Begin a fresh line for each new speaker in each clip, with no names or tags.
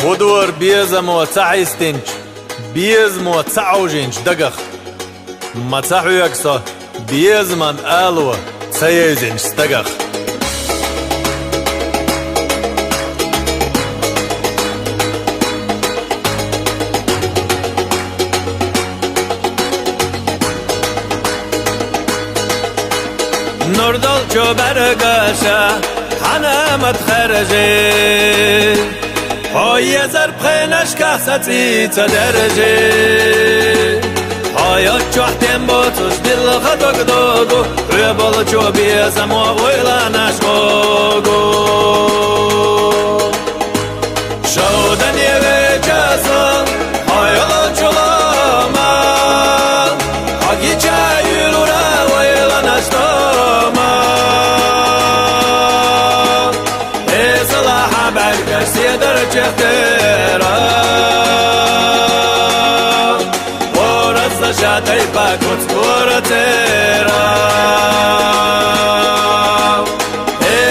ودور بيزم وتعيستنج بيزم وتعوجنج دقخ ما تعو يكسا بيزمان آلوة سيزنج استقخ نردل جو برگاشا حنا متخرجي های زربخینش کستی تدرجی های چهتم با توش دل خداگ داغو روی بالا چو بیزم و ویلانش گو شودن یه جزا های چلاما هاگی چایلو را ویلانش داما ازلا حبر کسی در چهترا ورز شادی پاکت کورترا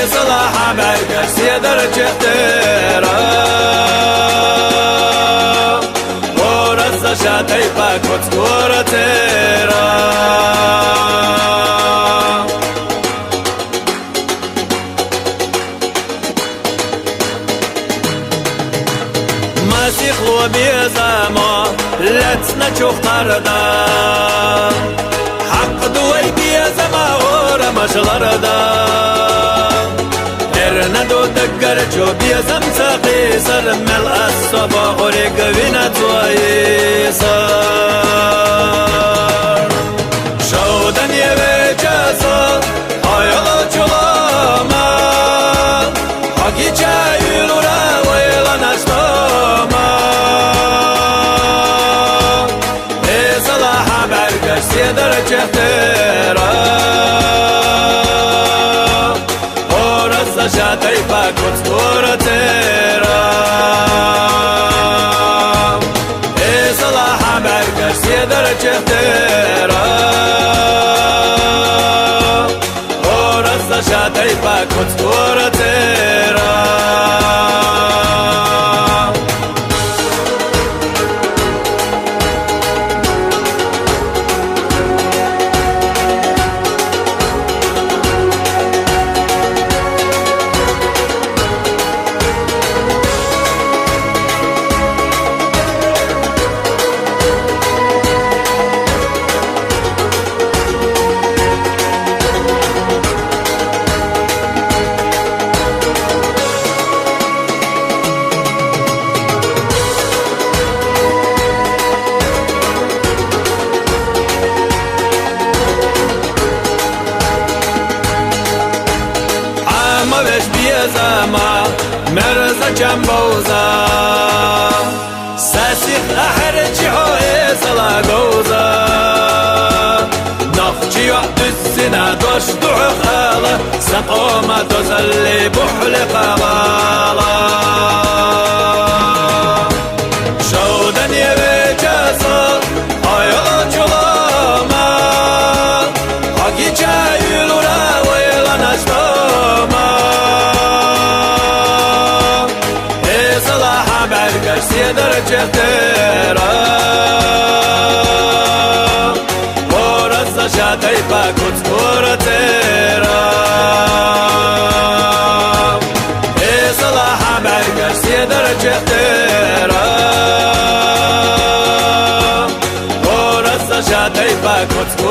ازلا حبر کسی در چهترا ورز شادی پاکت کورترا مسیح و بیزما لتنا چوخ تردا حق دوی بیزما ور مشلردا ارندو دگر چو بیزم سقی سر مل الصبا غریق وینت ویسا شودن یه جزا آیالا چلاما حقی چایلو را ویلانش در چهترا ورز شادی پاکت کورترا ازلا حبر کسی در چهترا ورز شادی پاکت کورترا مش بیزما مرز جنبوزا ساسیخ احرچی های سلا گوزا نخچی وقت السنة دوش دعخ آلا سقوما تزلي بحلق غالا شودن يبي جاسا هايلا جلاما حقي جايلو را ويلا نشتاما إصلاح برقش سيدر جهترا ورزا شاتي باكوت كورترا إصلاح برقش سيدر جهترا ورزا شاتي باكوت